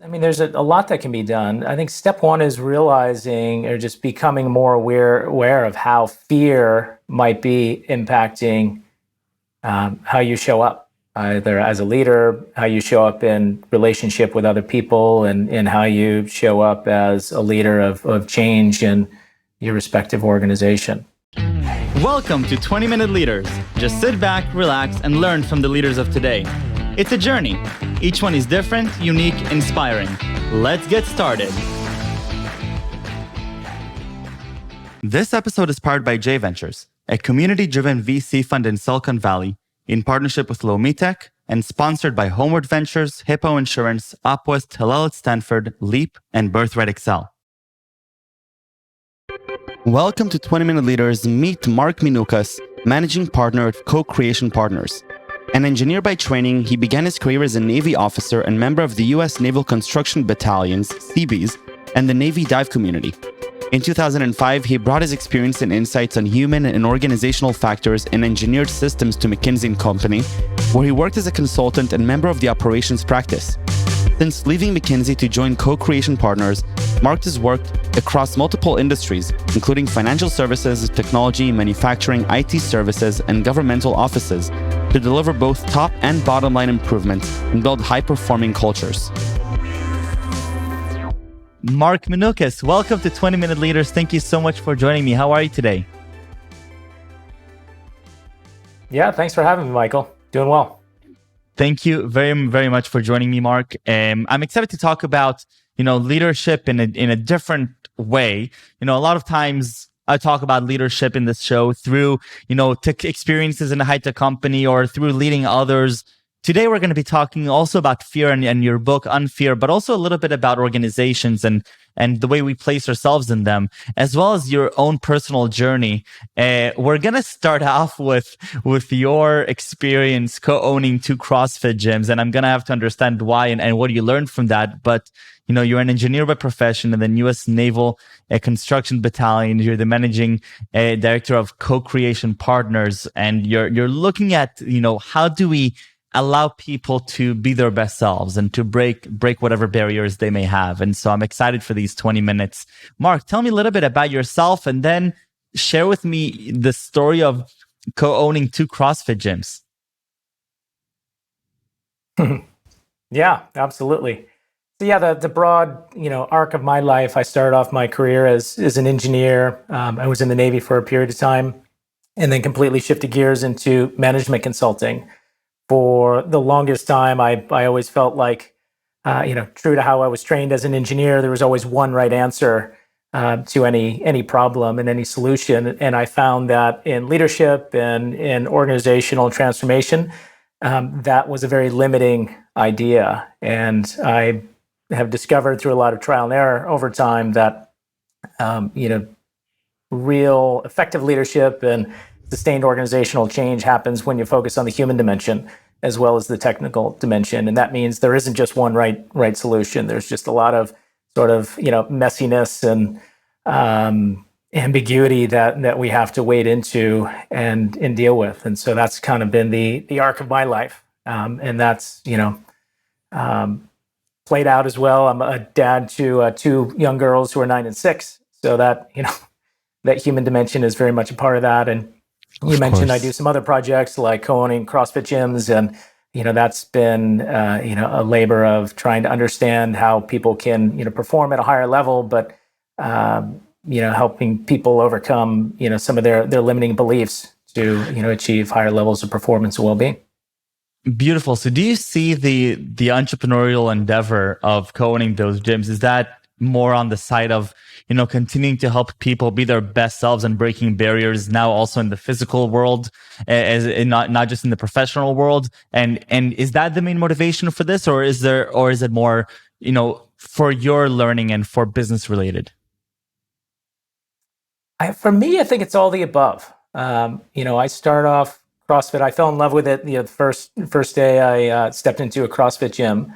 I mean, there's a lot that can be done. I think step one is realizing or just becoming more aware of how fear might be impacting how you show up, either as a leader, how you show up in relationship with other people, and how you show up as a leader of change in your respective organization. Welcome to 20-Minute Leaders. Just sit back, relax, and learn from the leaders of today. It's a journey. Each one is different, unique, inspiring. Let's get started. This episode is powered by J Ventures, a community-driven VC fund in Silicon Valley, in partnership with Lomitech, and sponsored by Homeward Ventures, Hippo Insurance, Upwest, Hillel at Stanford, Leap, and Birthright Excel. Welcome to 20-Minute Leaders. Meet Mark Minukas, managing partner at Co-Creation Partners. An engineer by training, he began his career as a Navy officer and member of the US Naval Construction Battalions, Seabees, and the Navy dive community. In 2005, he brought his experience and insights on human and organizational factors in engineered systems to McKinsey and Company, where he worked as a consultant and member of the operations practice. Since leaving McKinsey to join Co-Creation Partners, Mark has worked across multiple industries, including financial services, technology, manufacturing, IT services, and governmental offices, to deliver both top and bottom line improvements and build high-performing cultures. Mark Minukas, welcome to 20-Minute Leaders. Thank you so much for joining me. How are you today? Yeah, thanks for having me, Michael. Doing well. Thank you very, very much for joining me, Mark. I'm excited to talk about, leadership in a different way. A lot of times I talk about leadership in this show through, tech experiences in a high-tech company or through leading others. Today, we're going to be talking also about fear and your book, Unfear, but also a little bit about organizations and the way we place ourselves in them, as well as your own personal journey. We're going to start off with your experience co-owning 2 CrossFit gyms, and I'm going to have to understand why and what you learned from that. But, you're an engineer by profession in the US Naval Construction Battalion. You're the managing director of Co-Creation Partners, and you're looking at, how do we allow people to be their best selves and to break whatever barriers they may have. And so I'm excited for these 20 minutes. Mark, tell me a little bit about yourself and then share with me the story of co-owning 2 CrossFit gyms. Yeah, absolutely. So yeah, the broad, arc of my life, I started off my career as an engineer. I was in the Navy for a period of time and then completely shifted gears into management consulting. For the longest time, I always felt like, true to how I was trained as an engineer, there was always one right answer to any problem and any solution. And I found that in leadership and in organizational transformation, that was a very limiting idea. And I have discovered through a lot of trial and error over time that, real effective leadership and sustained organizational change happens when you focus on the human dimension as well as the technical dimension. And that means there isn't just one right solution. There's just a lot of sort of, messiness and ambiguity that we have to wade into and deal with. And so that's kind of been the arc of my life. And that's, played out as well. I'm a dad to 2 young girls who are 9 and 6. So that, that human dimension is very much a part of that. And you mentioned I do some other projects like co-owning CrossFit gyms, and that's been a labor of trying to understand how people can perform at a higher level, but helping people overcome some of their limiting beliefs to achieve higher levels of performance and well-being. Beautiful. So, do you see the entrepreneurial endeavor of co-owning those gyms? Is that more on the side of continuing to help people be their best selves and breaking barriers now also in the physical world, as not just in the professional world? And is that the main motivation for this, or is it more for your learning and for business related? For me, I think it's all the above. I started off CrossFit. I fell in love with it. The first day I stepped into a CrossFit gym,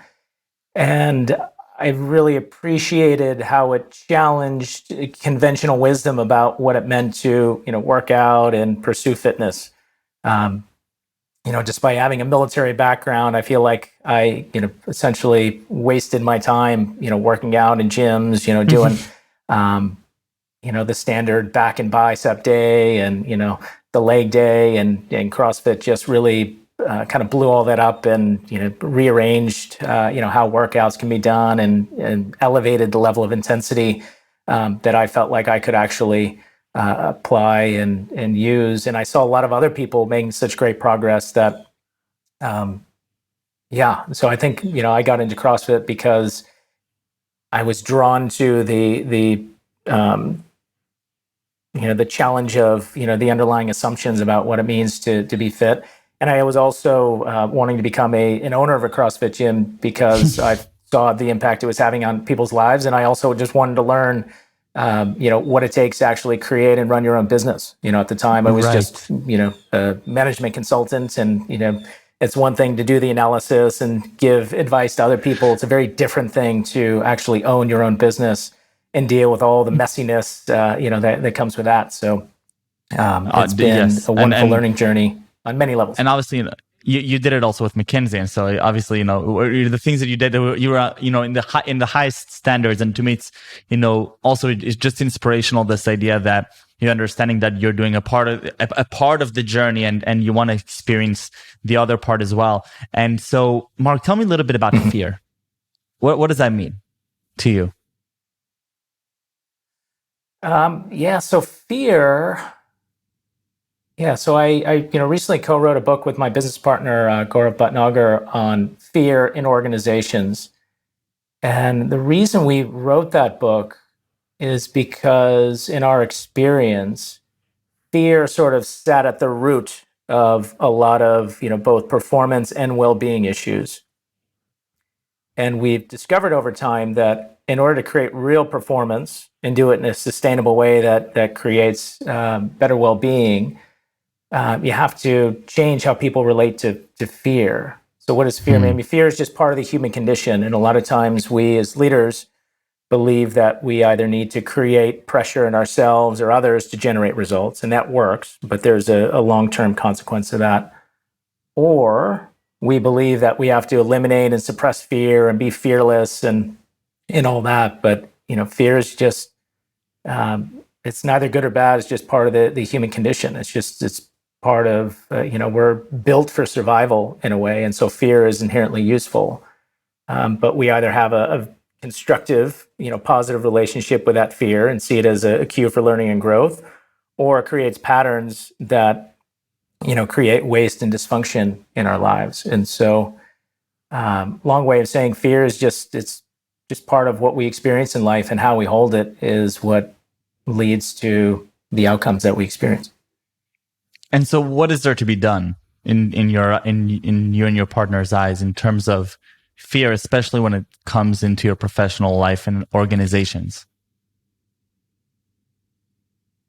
and I really appreciated how it challenged conventional wisdom about what it meant to, work out and pursue fitness. despite having a military background, I feel like I, essentially wasted my time, working out in gyms, doing, the standard back and bicep day and, the leg day and CrossFit just really kind of blew all that up and, rearranged, how workouts can be done and elevated the level of intensity that I felt like I could actually apply and use. And I saw a lot of other people making such great progress that, so I think, I got into CrossFit because I was drawn to the challenge of, the underlying assumptions about what it means to be fit. And I was also wanting to become an owner of a CrossFit gym because I saw the impact it was having on people's lives. And I also just wanted to learn what it takes to actually create and run your own business. At the time I was just, a management consultant and, it's one thing to do the analysis and give advice to other people. It's a very different thing to actually own your own business and deal with all the messiness, that comes with that. So it's been a wonderful learning journey on many levels. And obviously, you did it also with McKinsey, and so obviously, the things that you did, you were, in the highest standards. And to me, it's, also it's just inspirational. This idea that you're understanding that you're doing a part of the journey, and you want to experience the other part as well. And so, Mark, tell me a little bit about fear. What does that mean to you? So fear. So I recently co-wrote a book with my business partner, Gaurav Bhatnagar, on fear in organizations. And the reason we wrote that book is because in our experience, fear sort of sat at the root of a lot of, both performance and well-being issues. And we've discovered over time that in order to create real performance and do it in a sustainable way that creates better well-being, you have to change how people relate to fear. So what does fear mean? I mean, fear is just part of the human condition. And a lot of times we as leaders believe that we either need to create pressure in ourselves or others to generate results. And that works, but there's a long-term consequence of that. Or we believe that we have to eliminate and suppress fear and be fearless and all that. But, fear is just, it's neither good or bad. It's just part of the human condition. It's part of, we're built for survival in a way. And so fear is inherently useful. But we either have a constructive, positive relationship with that fear and see it as a cue for learning and growth, or it creates patterns that, create waste and dysfunction in our lives. And so, long way of saying fear is it's just part of what we experience in life, and how we hold it is what leads to the outcomes that we experience. And so what is there to be done in you and your partner's eyes in terms of fear, especially when it comes into your professional life and organizations?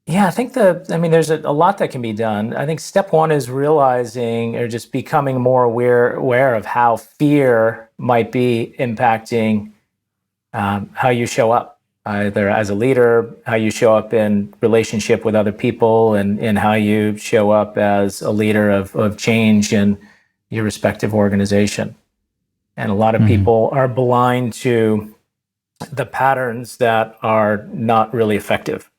Yeah, I think there's a lot that can be done. I think step one is realizing or just becoming more aware of how fear might be impacting how you show up, either as a leader, how you show up in relationship with other people, and how you show up as a leader of change in your respective organization. And a lot of people are blind to the patterns that are not really effective.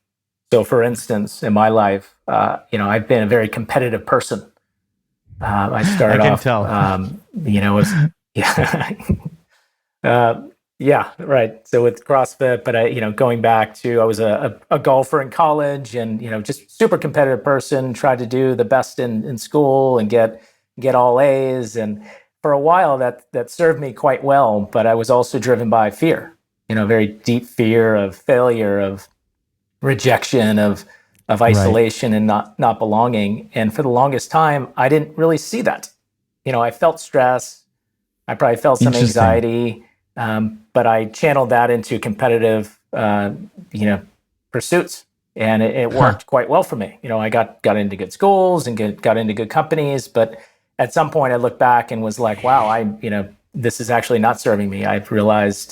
So for instance, in my life, I've been a very competitive person. I started off, yeah, right. So with CrossFit, but going back to, I was a golfer in college, and, just super competitive person, tried to do the best in school and get all A's. And for a while that served me quite well, but I was also driven by fear, very deep fear of failure, of rejection, of isolation, and not belonging. And for the longest time, I didn't really see that. I felt stress. I probably felt some anxiety, but I channeled that into competitive, pursuits, and it worked quite well for me. I got into good schools and got into good companies, but at some point I looked back and was like, wow, this is actually not serving me. I've realized,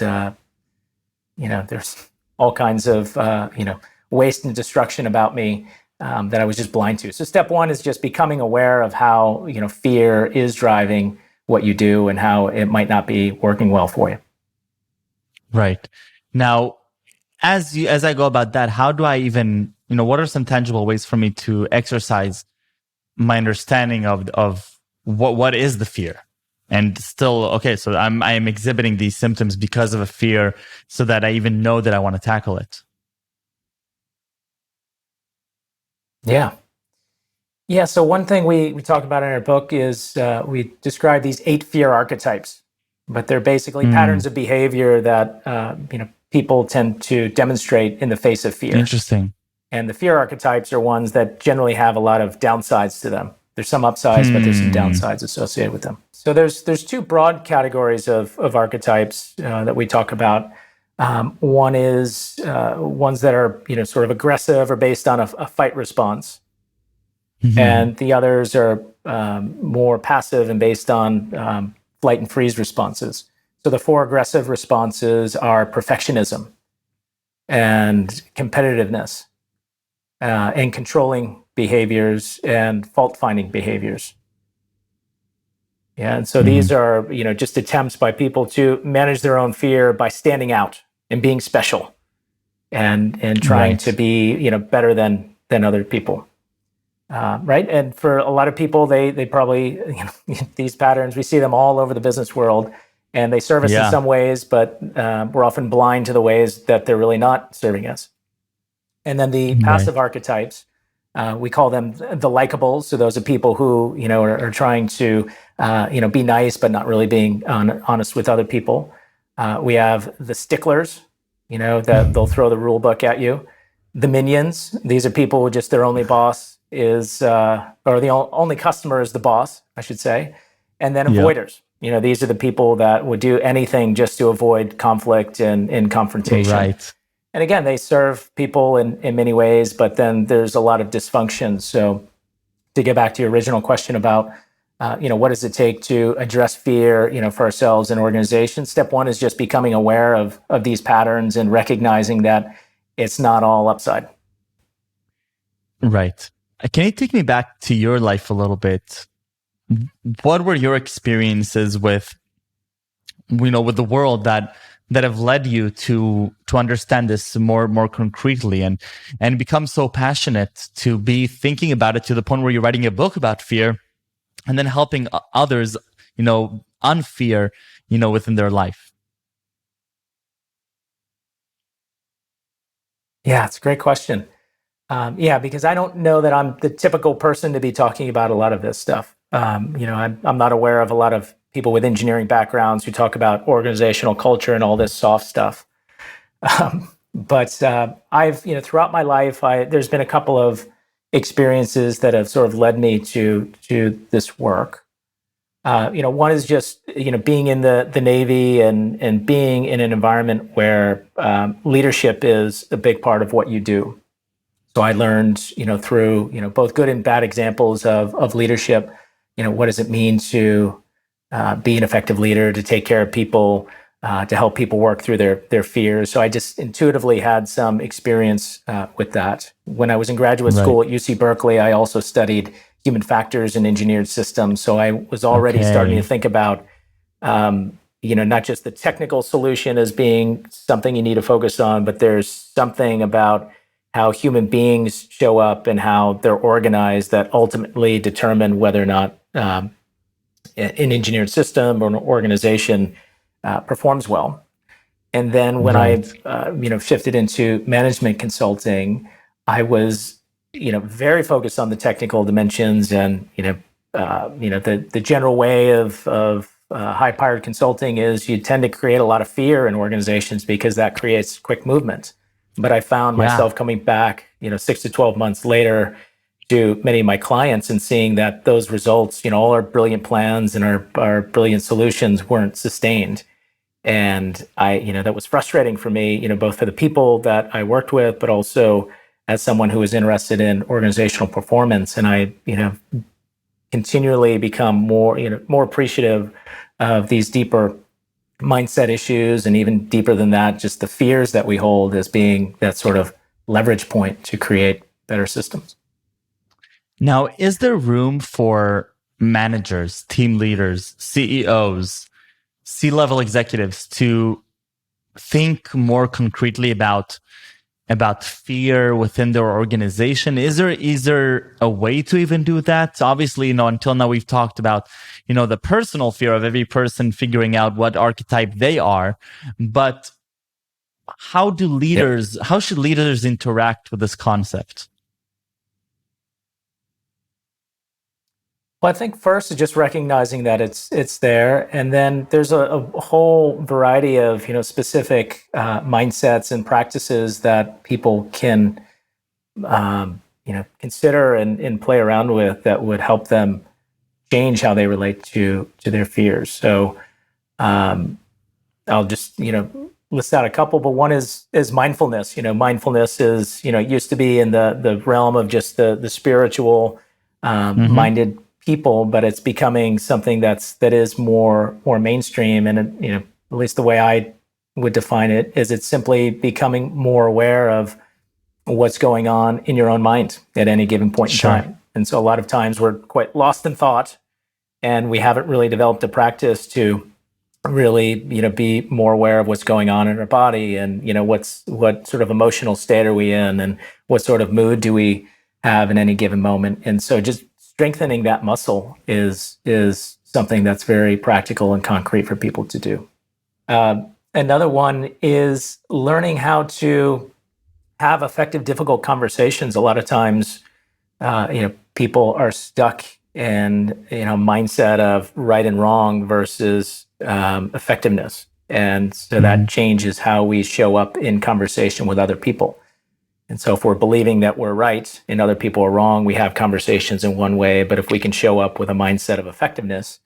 there's all kinds of, waste and destruction about me that I was just blind to. So step one is just becoming aware of how, fear is driving what you do and how it might not be working well for you. Right. Now, as I go about that, how do I even, what are some tangible ways for me to exercise my understanding of what is the fear? And still, okay, so I am exhibiting these symptoms because of a fear, so that I even know that I want to tackle it. Yeah. Yeah. So one thing we talk about in our book is we describe these 8 fear archetypes, but they're basically patterns of behavior that people tend to demonstrate in the face of fear. Interesting. And the fear archetypes are ones that generally have a lot of downsides to them. There's some upsides, but there's some downsides associated with them. So there's 2 broad categories of archetypes that we talk about. One is ones that are sort of aggressive or based on a fight response, and the others are more passive and based on flight and freeze responses. So the 4 aggressive responses are perfectionism and competitiveness, and controlling behaviors and fault-finding behaviors. Yeah, and so these are, just attempts by people to manage their own fear by standing out and being special, and trying to be, better than other people. Right. And for a lot of people, they probably, these patterns, we see them all over the business world, and they serve us in some ways, but we're often blind to the ways that they're really not serving us. And then the passive archetypes, we call them the likables. So those are people who, are trying to, be nice, but not really being honest with other people. We have the sticklers, that they'll throw the rule book at you. The minions, these are people who just their only boss is, or the only customer is the boss, I should say. And then avoiders. These are the people that would do anything just to avoid conflict and confrontation. Right. And again, they serve people in many ways, but then there's a lot of dysfunction. So to get back to your original question about, what does it take to address fear, for ourselves and organizations? Step one is just becoming aware of these patterns and recognizing that it's not all upside. Right. Can you take me back to your life a little bit? What were your experiences with, with the world that have led you to understand this more concretely and become so passionate to be thinking about it to the point where you're writing a book about fear and then helping others, unfear, within their life? Yeah, it's a great question. Because I don't know that I'm the typical person to be talking about a lot of this stuff. I'm not aware of a lot of people with engineering backgrounds who talk about organizational culture and all this soft stuff. But I've, throughout my life, there's been a couple of experiences that have sort of led me to this work. One is just, being in the Navy and being in an environment where leadership is a big part of what you do. So I learned, through, both good and bad examples of leadership, what does it mean to be an effective leader, to take care of people, to help people work through their fears. So I just intuitively had some experience with that. When I was in graduate school at UC Berkeley, I also studied human factors and engineered systems. So I was already starting to think about, not just the technical solution as being something you need to focus on, but there's something about how human beings show up and how they're organized that ultimately determine whether or not an engineered system or an organization performs well. And then when I shifted into management consulting, I was very focused on the technical dimensions and the general way of high-powered consulting is you tend to create a lot of fear in organizations because that creates quick movement. But I found myself coming back, 6 to 12 months later to many of my clients and seeing that those results, all our brilliant plans and our brilliant solutions weren't sustained. And that was frustrating for me, both for the people that I worked with, but also as someone who was interested in organizational performance. And I, continually become more appreciative of these deeper mindset issues, and even deeper than that, just the fears that we hold as being that sort of leverage point to create better systems. Now, is there room for managers, team leaders, CEOs, C-level executives to think more concretely about fear within their organization? Is there a way to even do that? Obviously, until now we've talked about, the personal fear of every person figuring out what archetype they are, but Yep. how should leaders interact with this concept? Well, I think first is just recognizing that it's there, and then there's a whole variety of specific mindsets and practices that people can consider and play around with that would help them change how they relate to their fears. So I'll just list out a couple, but one is mindfulness. Mindfulness is it used to be in the realm of just the spiritual minded people, but it's becoming something that is more mainstream. And at least the way I would define it is it's simply becoming more aware of what's going on in your own mind at any given point in time. And so a lot of times we're quite lost in thought, and we haven't really developed a practice to really be more aware of what's going on in our body, and what sort of emotional state are we in, and what sort of mood do we have in any given moment. And so just strengthening that muscle is something that's very practical and concrete for people to do. Another one is learning how to have effective, difficult conversations. A lot of times, people are stuck in mindset of right and wrong versus effectiveness, and so that changes how we show up in conversation with other people. And so if we're believing that we're right and other people are wrong, we have conversations in one way. But if we can show up with a mindset of effectiveness,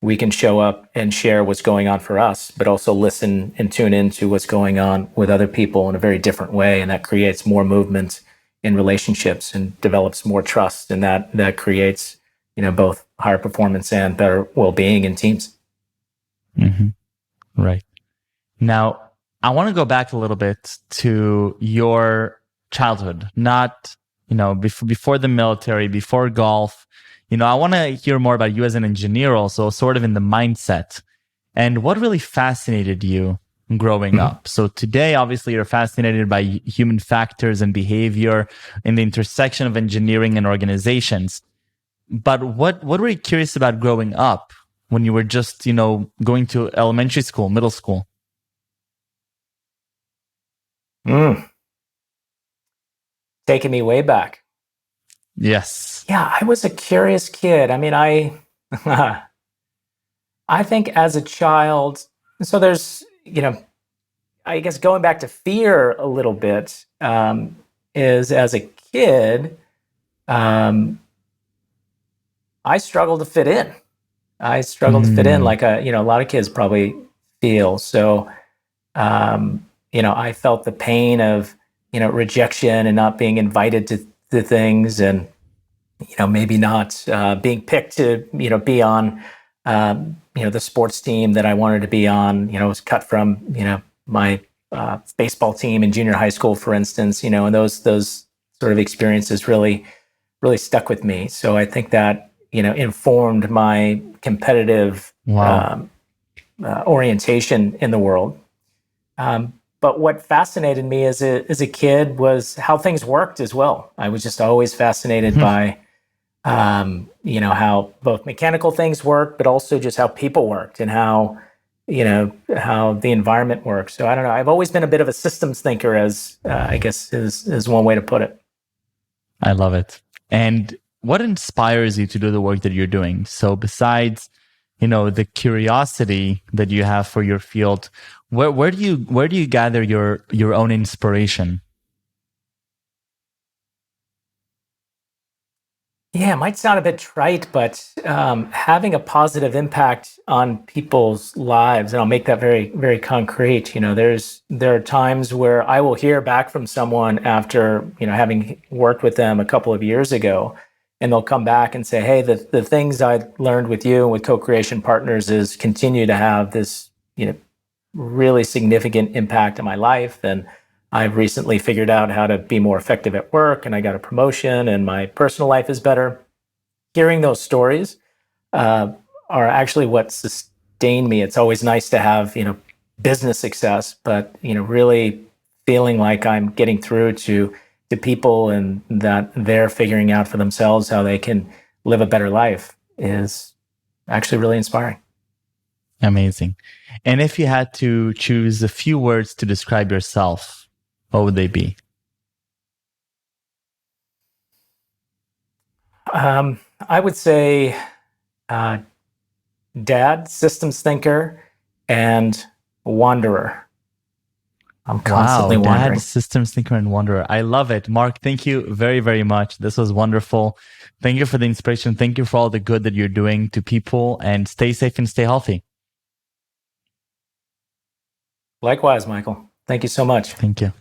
we can show up and share what's going on for us, but also listen and tune into what's going on with other people in a very different way. And that creates more movement in relationships and develops more trust. And that creates, both higher performance and better well-being in teams. Right. Now, I want to go back a little bit to your childhood, not, before the military, before golf. I want to hear more about you as an engineer also, sort of in the mindset. And what really fascinated you growing up? So today, obviously, you're fascinated by human factors and behavior in the intersection of engineering and organizations. But what were you curious about growing up when you were just, going to elementary school, middle school? Taking me way back. Yes. Yeah, I was a curious kid. I mean, I think as a child, so there's, I guess going back to fear a little bit, is as a kid, I struggled to fit in. I struggled to fit in like a lot of kids probably feel. So, I felt the pain of, rejection and not being invited to things, and, maybe not being picked to, be on, the sports team that I wanted to be on. I was cut from, my baseball team in junior high school, for instance, and those sort of experiences really stuck with me. So I think that, informed my competitive orientation in the world. But what fascinated me as a kid was how things worked as well. I was just always fascinated by, how both mechanical things work, but also just how people worked and how the environment works. So I don't know. I've always been a bit of a systems thinker, as I guess is one way to put it. I love it. And what inspires you to do the work that you're doing? So besides, the curiosity that you have for your field, where do you gather your own inspiration? Yeah, it might sound a bit trite, but having a positive impact on people's lives, and I'll make that very, very concrete. There are times where I will hear back from someone after, having worked with them a couple of years ago, and they'll come back and say, "Hey, the things I learned with you and with co-creation partners is continue to have this, really significant impact in my life, and I've recently figured out how to be more effective at work, and I got a promotion, and my personal life is better. Hearing those stories are actually what sustain me. It's always nice to have, business success, but, really feeling like I'm getting through to people and that they're figuring out for themselves how they can live a better life is actually really inspiring. Amazing. And if you had to choose a few words to describe yourself, what would they be? I would say dad, systems thinker, and wanderer. I'm constantly wandering. Dad, systems thinker, and wanderer. I love it. Mark, thank you very, very much. This was wonderful. Thank you for the inspiration. Thank you for all the good that you're doing to people, and stay safe and stay healthy. Likewise, Michael. Thank you so much. Thank you.